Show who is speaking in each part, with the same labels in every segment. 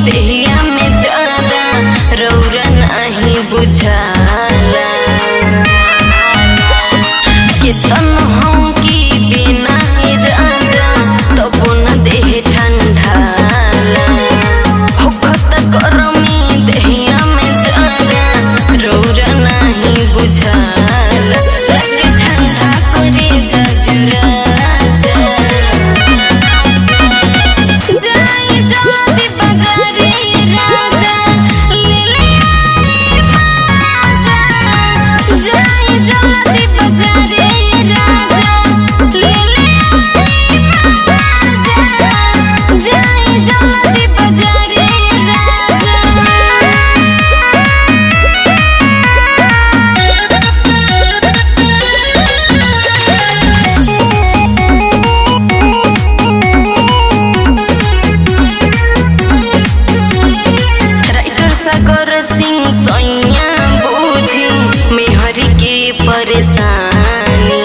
Speaker 1: देहिया में ज्यादा रौरा नहीं बुझाला कितन हूँ कि बिना राजा तब न देह ठंडाला होखत गरमी देहिया में ज्यादा रौरा नहीं बुझाला लगे ठंडा करे जजुरा परेशानी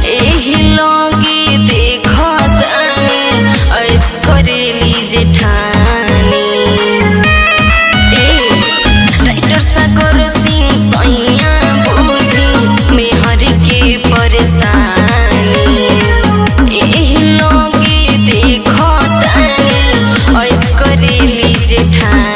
Speaker 1: एही लोगे देखो तानी ऐस करेली जेठानी राइटर सागर सिंह सैया बूझी मेहर के परेशानी एही लोगे देखो तानी ऐस करेली जेठानी।